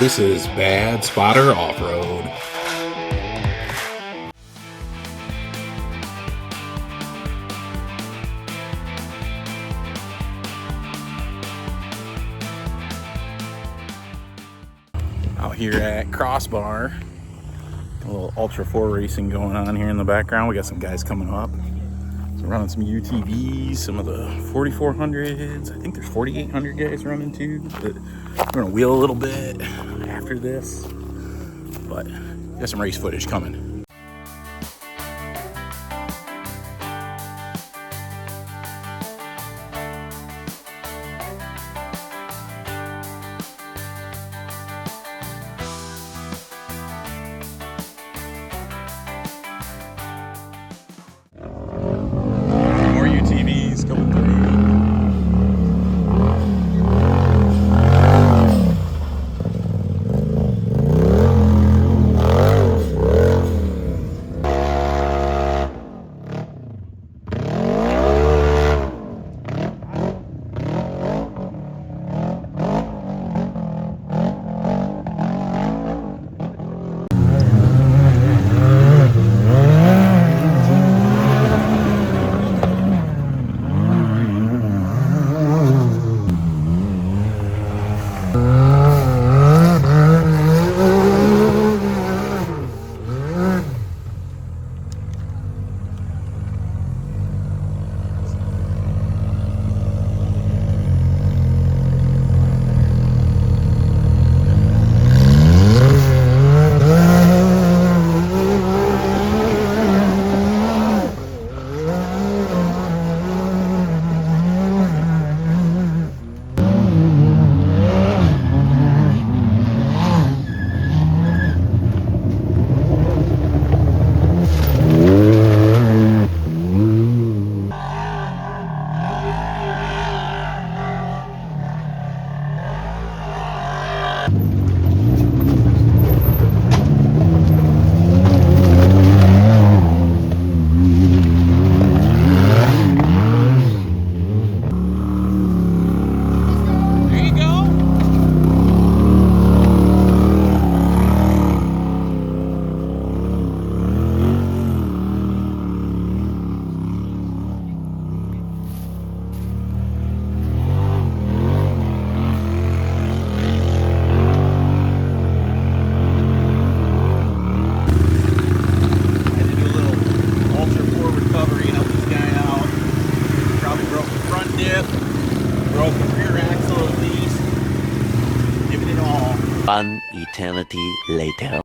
This is Bad Spotter Off-Road. Out here at Crossbar, a little Ultra4 racing going on here in the background. We got some guys coming up. So running some UTVs, some of the 4400s. I think there's 4800 guys running too. But we're gonna wheel a little bit after this. But got some race footage coming. More UTVs coming through. One eternity later.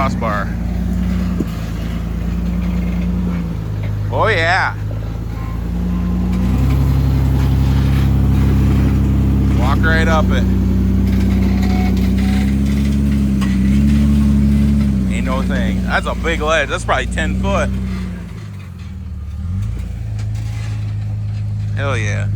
Crossbar. Oh yeah. Walk right up it. Ain't no thing. That's a big ledge. That's probably 10 foot. Hell yeah.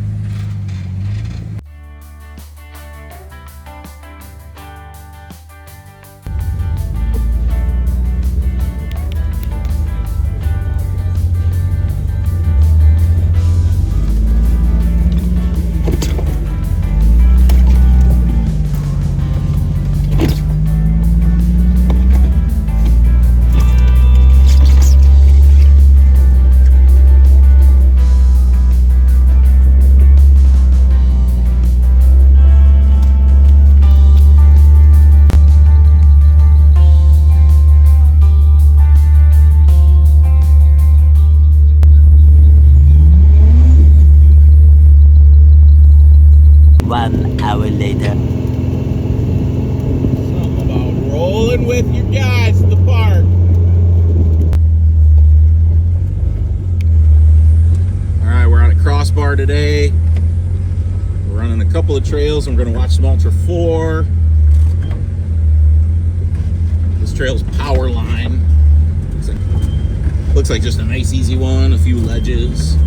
Hour later. Something about rolling with your guys to the park. Alright, we're on a Crossbar today. We're running a couple of trails. I'm going to watch some Ultra4. This trail's power line. Looks like just a nice easy one. A few ledges.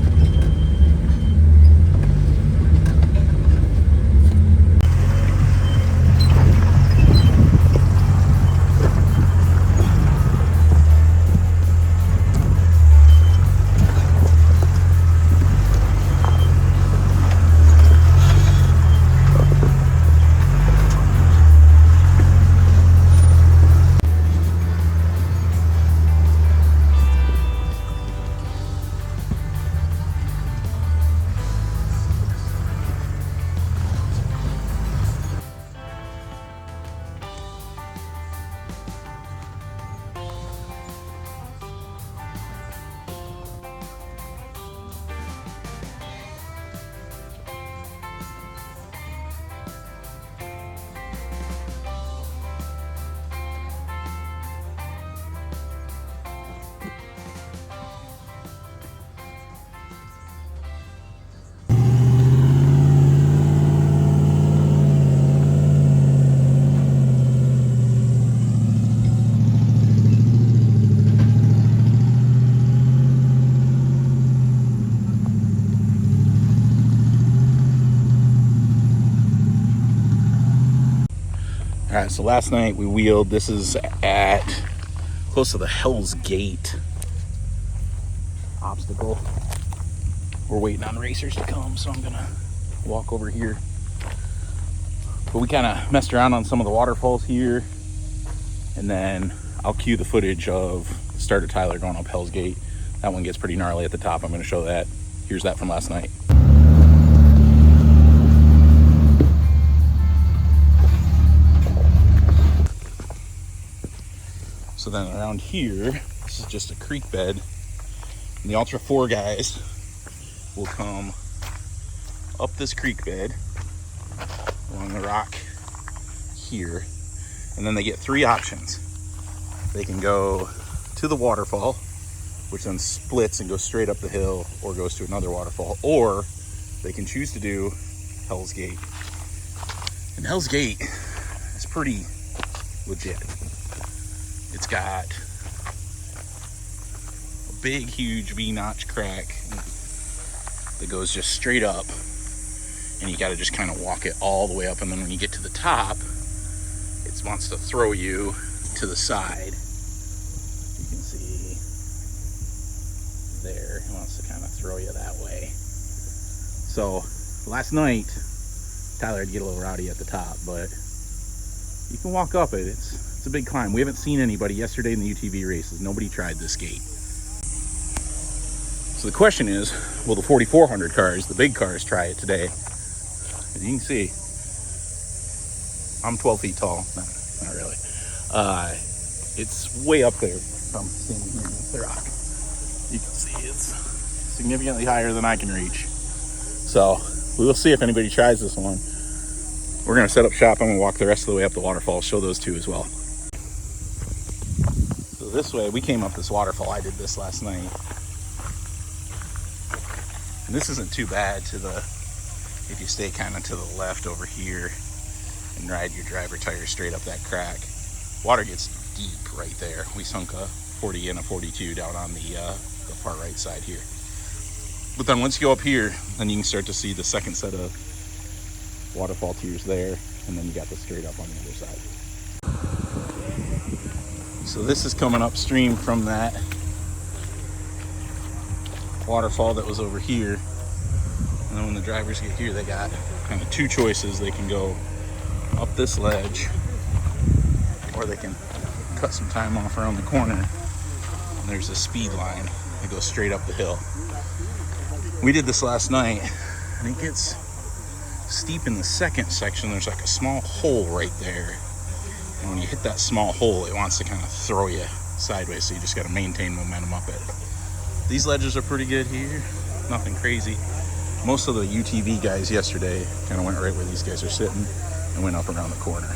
All right, so last night we wheeled. This is at close to the Hell's Gate obstacle. We're waiting on racers to come, so I'm gonna walk over here. But we kind of messed around on some of the waterfalls here, and then I'll cue the footage of Starter Tyler going up Hell's Gate. That one gets pretty gnarly at the top. I'm gonna show that. Here's that from last night. So then around here, this is just a creek bed, and the Ultra4 guys will come up this creek bed along the rock here, and then they get three options. They can go to the waterfall, which then splits and goes straight up the hill, or goes to another waterfall, or they can choose to do Hell's Gate. And Hell's Gate is pretty legit. It's got a big, huge V-notch crack that goes just straight up, and you got to just kind of walk it all the way up, and then when you get to the top, it wants to throw you to the side. You can see there, it wants to kind of throw you that way. So last night, Tyler had to get a little rowdy at the top, but you can walk up it. It's a big climb. We haven't seen anybody yesterday in the UTV races. Nobody tried this gate. So the question is, will the 4400 cars, the big cars, try it today? As you can see, I'm 12 feet tall. Not really. It's way up there from standing here against the rock. You can see it's significantly higher than I can reach. So we will see if anybody tries this one. We're going to set up shop. I'm going to walk the rest of the way up the waterfall, show those two as well. this way, we came up this waterfall. I did this last night. And this isn't too bad to the, if you stay kind of to the left over here and ride your driver tire straight up that crack. Water gets deep right there. We sunk a 40 and a 42 down on the far right side here. But then once you go up here, then you can start to see the second set of waterfall tiers there, and then you got the straight up on the other side. So this is coming upstream from that waterfall that was over here. And then when the drivers get here, they got kind of two choices. They can go up this ledge, or they can cut some time off around the corner. And there's a speed line that goes straight up the hill. We did this last night, and it gets steep in the second section. There's like a small hole right there. And when you hit that small hole, it wants to kind of throw you sideways, so you just got to maintain momentum up it. These ledges are pretty good here, nothing crazy. Most of the UTV guys yesterday kind of went right where these guys are sitting and went up around the corner.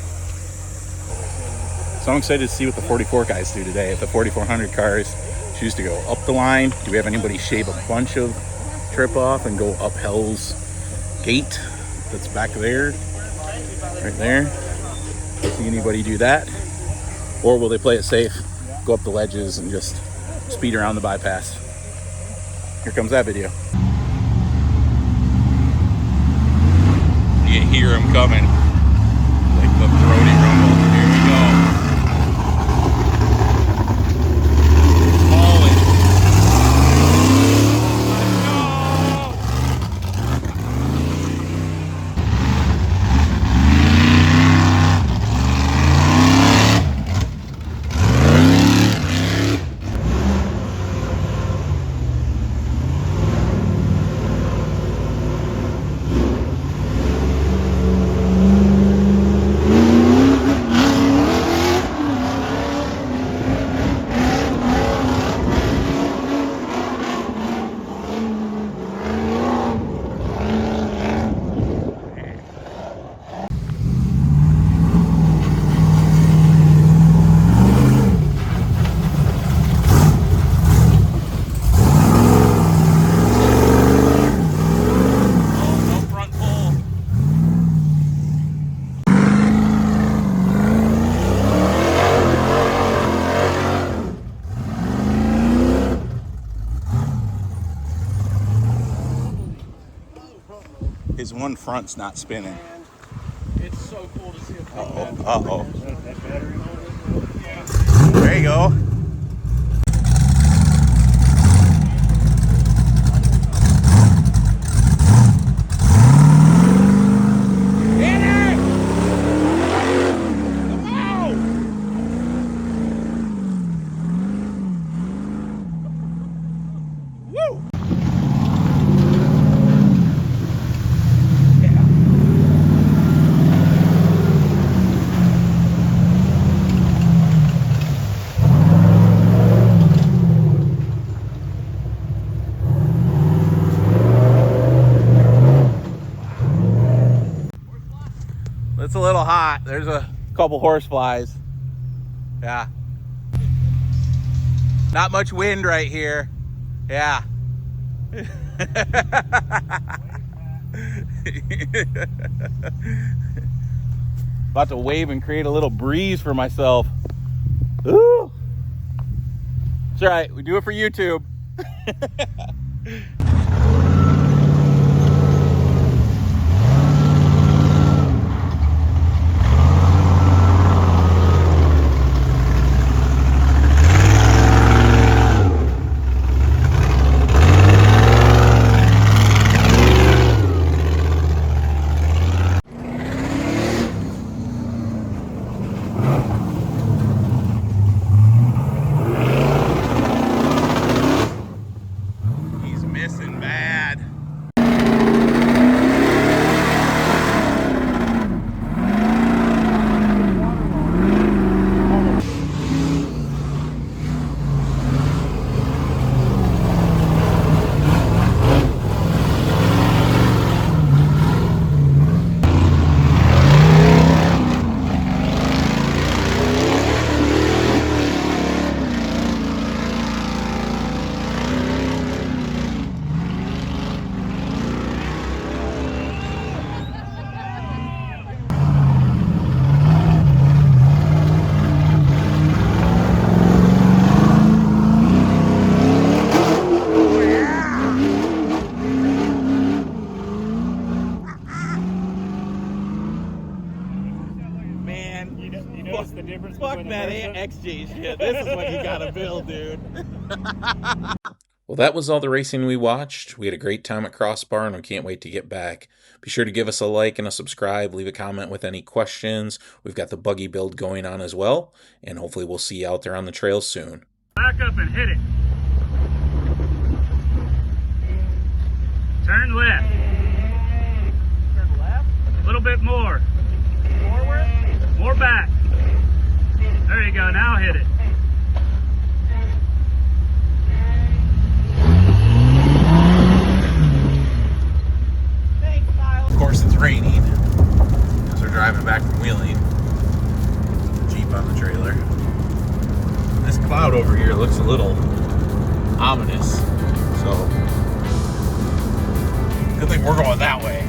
So I'm excited to see what the 44 guys do today. If the 4400 cars choose to go up the line, do we have anybody shave a bunch of trip off and go up Hell's Gate that's back there, right there? See anybody do that? Or will they play it safe, go up the ledges and just speed around the bypass? Here comes that video. You hear them coming, like the throaty rumble. Here we go. Falling. His one front's not spinning. It's so cool to see a Uh-oh. There you go. It's a little hot. There's a couple horse flies. Yeah. Not much wind right here. Yeah. About to wave and create a little breeze for myself. Ooh. It's all right. We do it for YouTube. Missing bad. XJ shit. This is what you gotta build, dude. Well, that was all the racing we watched. We had a great time at Crossbar, and we can't wait to get back. Be sure to give us a like and a subscribe. Leave a comment with any questions. We've got the buggy build going on as well, and hopefully we'll see you out there on the trails soon. Back up and hit it. Turn left. Turn left. A little bit more. Forward. More back. There you go. Now hit it. Thanks, Kyle. Of course, it's raining as we're driving back from Wheeling. Jeep on the trailer. This cloud over here looks a little ominous, so good thing we're going that way.